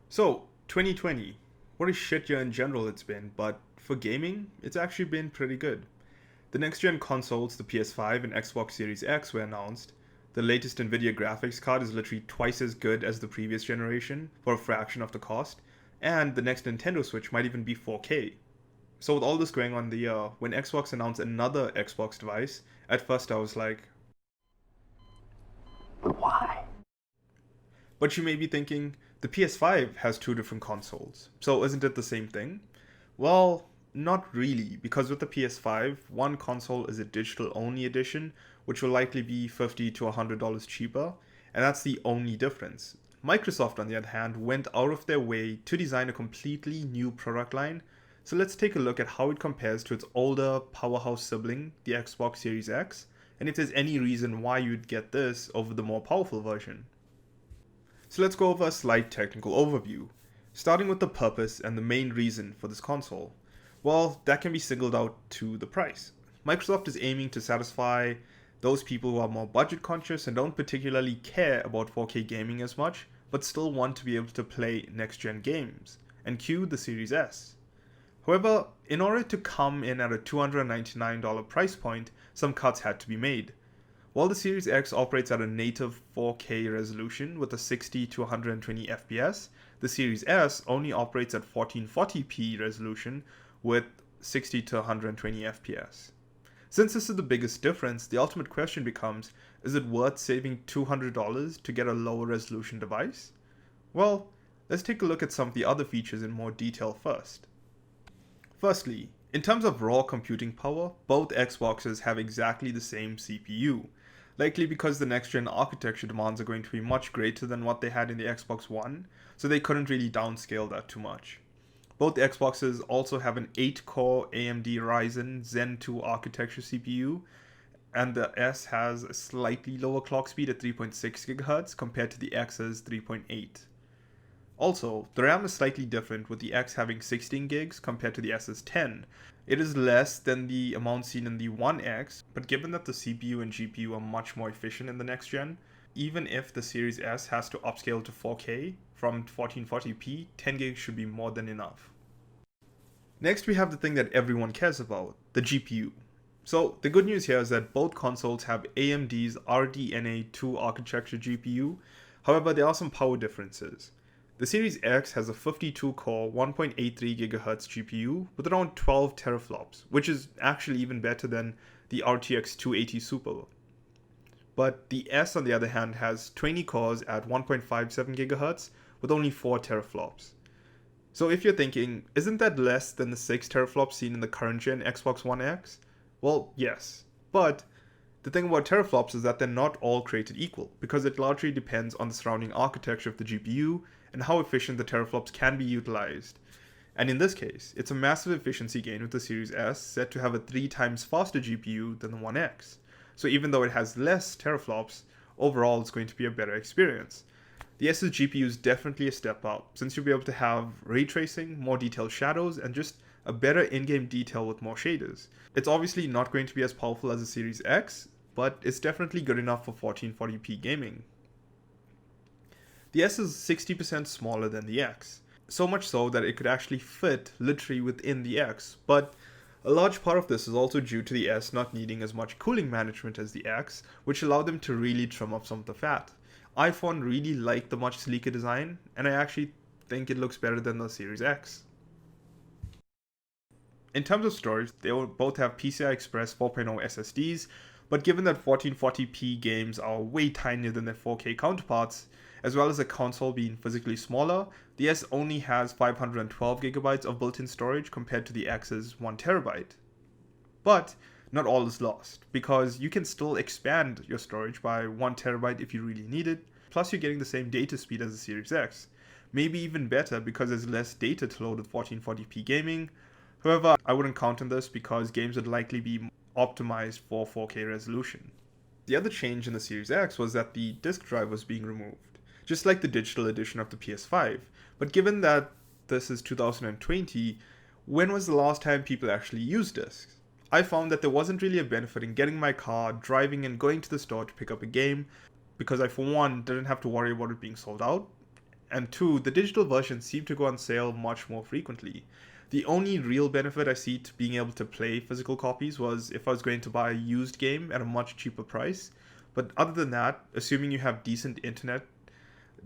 So, 2020, what a shit year in general it's been, but for gaming, it's actually been pretty good. The next gen consoles, the PS5 and Xbox Series X, were announced. The latest Nvidia graphics card is literally twice as good as the previous generation for a fraction of the cost, and the next Nintendo Switch might even be 4K. So, with all this going on in the year, when Xbox announced another Xbox device, at first I was like, Why? but you may be thinking, the PS5 has two different consoles, so isn't it the same thing? Well, not really, because with the PS5, one console is a digital only edition, which will likely be $50 to $100 cheaper, and that's the only difference. Microsoft, on the other hand, went out of their way to design a completely new product line, so let's take a look at how it compares to its older powerhouse sibling, the Xbox Series X, and if there's any reason why you'd get this over the more powerful version. So let's go over a slight technical overview, starting with the purpose and the main reason for this console. Well, that can be singled out to the price. Microsoft is aiming to satisfy those people who are more budget conscious and don't particularly care about 4K gaming as much, but still want to be able to play next gen games, and cue the Series S. However, in order to come in at a $299 price point, some cuts had to be made. While the Series X operates at a native 4K resolution with a 60 to 120 FPS, the Series S only operates at 1440p resolution with 60 to 120 FPS. Since this is the biggest difference, the ultimate question becomes, is it worth saving $200 to get a lower resolution device? Well, let's take a look at some of the other features in more detail first. Firstly, in terms of raw computing power, both Xboxes have exactly the same CPU, likely because the next gen architecture demands are going to be much greater than what they had in the Xbox One, so they couldn't really downscale that too much. Both Xboxes also have an 8-core AMD Ryzen Zen 2 architecture CPU, and the S has a slightly lower clock speed at 3.6 GHz compared to the X's 3.8. Also, the RAM is slightly different, with the X having 16 gigs compared to the S's 10. It is less than the amount seen in the One X, but given that the CPU and GPU are much more efficient in the next gen, even if the Series S has to upscale to 4K from 1440p, 10 gigs should be more than enough. Next, we have the thing that everyone cares about, the GPU. So, the good news here is that both consoles have AMD's RDNA 2 architecture GPU, however, there are some power differences. The Series X has a 52-core 1.83 GHz GPU with around 12 teraflops, which is actually even better than the RTX 280 Super. But the S, on the other hand, has 20 cores at 1.57 GHz with only 4 teraflops. So if you're thinking, isn't that less than the 6 teraflops seen in the current gen Xbox One X? Well, yes. But the thing about teraflops is that they're not all created equal, because it largely depends on the surrounding architecture of the GPU and how efficient the teraflops can be utilized. And in this case, it's a massive efficiency gain with the Series S set to have a 3 times faster GPU than the One X. So even though it has less teraflops, overall it's going to be a better experience. The S's GPU is definitely a step up, since you'll be able to have ray tracing, more detailed shadows, and just a better in-game detail with more shaders. It's obviously not going to be as powerful as the Series X, but it's definitely good enough for 1440p gaming. The S is 60% smaller than the X, so much so that it could actually fit literally within the X, but a large part of this is also due to the S not needing as much cooling management as the X, which allowed them to really trim up some of the fat. I, for one, really like the much sleeker design, and I actually think it looks better than the Series X. In terms of storage, they will both have PCI Express 4.0 SSDs, but given that 1440p games are way tinier than their 4K counterparts, as well as the console being physically smaller, the S only has 512GB of built-in storage compared to the X's 1TB. But not all is lost, because you can still expand your storage by 1TB if you really need it, plus you're getting the same data speed as the Series X. Maybe even better because there's less data to load with 1440p gaming. However, I wouldn't count on this because games would likely be optimized for 4K resolution. The other change in the Series X was that the disk drive was being removed, just like the digital edition of the PS5. But given that this is 2020, when was the last time people actually used discs? I found that there wasn't really a benefit in getting my car, driving and going to the store to pick up a game, because I for one didn't have to worry about it being sold out, And 2, the digital versions seem to go on sale much more frequently. The only real benefit I see to being able to play physical copies was if I was going to buy a used game at a much cheaper price. But other than that, assuming you have decent internet,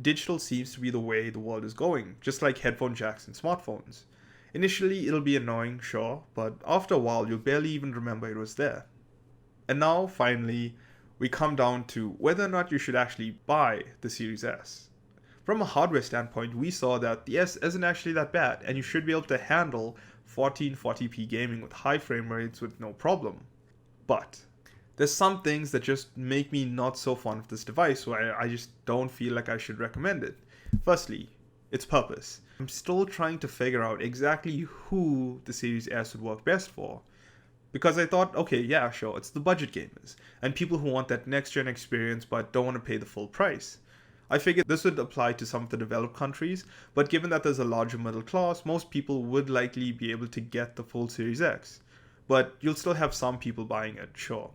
digital seems to be the way the world is going, just like headphone jacks and smartphones. Initially, it'll be annoying, sure, but after a while, you'll barely even remember it was there. And now, finally, we come down to whether or not you should actually buy the Series S. From a hardware standpoint, we saw that the S isn't actually that bad, and you should be able to handle 1440p gaming with high frame rates with no problem. But there's some things that just make me not so fond of this device, where I just don't feel like I should recommend it. Firstly, its purpose. I'm still trying to figure out exactly who the Series S would work best for. Because I thought, okay, yeah, sure, it's the budget gamers, and people who want that next-gen experience but don't want to pay the full price. I figured this would apply to some of the developed countries, but given that there's a larger middle class, most people would likely be able to get the full Series X. But you'll still have some people buying it, sure.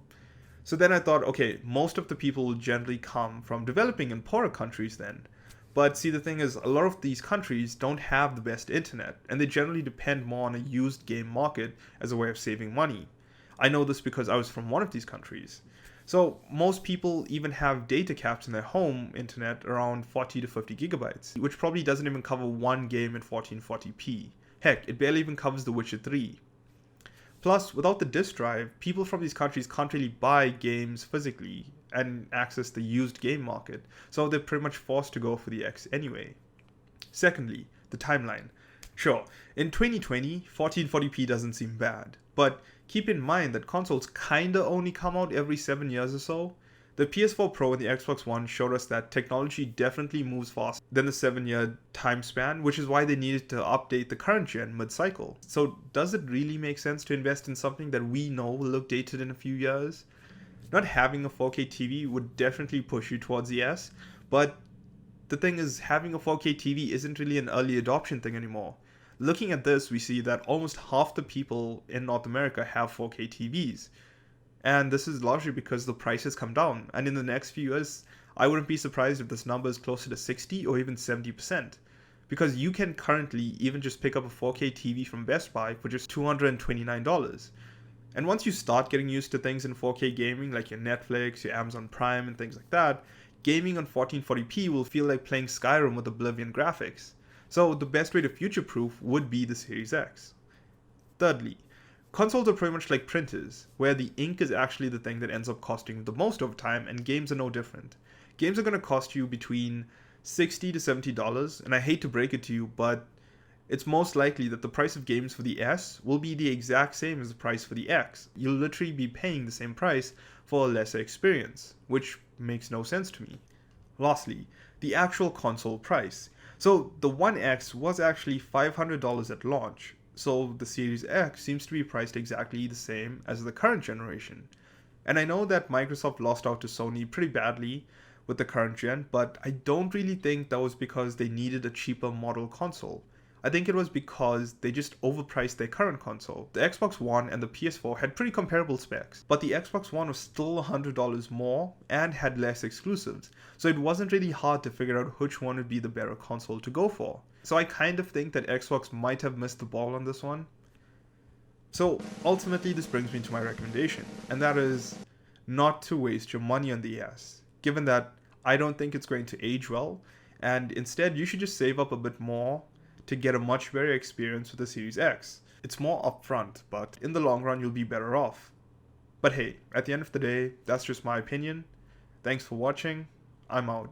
So then I thought, okay, most of the people will generally come from developing and poorer countries then. But see, the thing is, a lot of these countries don't have the best internet, and they generally depend more on a used game market as a way of saving money. I know this because I was from one of these countries. So most people even have data caps in their home internet around 40 to 50 gigabytes, which probably doesn't even cover one game in 1440p. Heck, it barely even covers The Witcher 3. Plus, without the disk drive, people from these countries can't really buy games physically and access the used game market, so they're pretty much forced to go for the X anyway. Secondly, the timeline. Sure, in 2020, 1440p doesn't seem bad, but keep in mind that consoles kinda only come out every 7 years or so. The PS4 Pro and the Xbox One showed us that technology definitely moves faster than the 7-year time span, which is why they needed to update the current gen mid-cycle. So does it really make sense to invest in something that we know will look dated in a few years? Not having a 4K TV would definitely push you towards the S, but the thing is, having a 4K TV isn't really an early adoption thing anymore. Looking at this, we see that almost half the people in North America have 4K TVs. And this is largely because the price has come down. And in the next few years, I wouldn't be surprised if this number is closer to 60 or even 70%. Because you can currently even just pick up a 4K TV from Best Buy for just $229. And once you start getting used to things in 4K gaming, like your Netflix, your Amazon Prime, and things like that, gaming on 1440p will feel like playing Skyrim with Oblivion graphics. So the best way to future-proof would be the Series X. Thirdly, consoles are pretty much like printers, where the ink is actually the thing that ends up costing you the most over time, and games are no different. Games are going to cost you between $60 to $70, and I hate to break it to you, but it's most likely that the price of games for the S will be the exact same as the price for the X. You'll literally be paying the same price for a lesser experience, which makes no sense to me. Lastly, the actual console price. So the One X was actually $500 at launch, so the Series X seems to be priced exactly the same as the current generation. And I know that Microsoft lost out to Sony pretty badly with the current gen, but I don't really think that was because they needed a cheaper model console. I think it was because they just overpriced their current console. The Xbox One and the PS4 had pretty comparable specs, but the Xbox One was still $100 more and had less exclusives, so it wasn't really hard to figure out which one would be the better console to go for. So I kind of think that Xbox might have missed the ball on this one. So ultimately this brings me to my recommendation, and that is not to waste your money on the S, given that I don't think it's going to age well, and instead you should just save up a bit more to get a much better experience with the Series X. It's more upfront, but in the long run you'll be better off. But hey, at the end of the day, that's just my opinion. Thanks for watching. I'm out.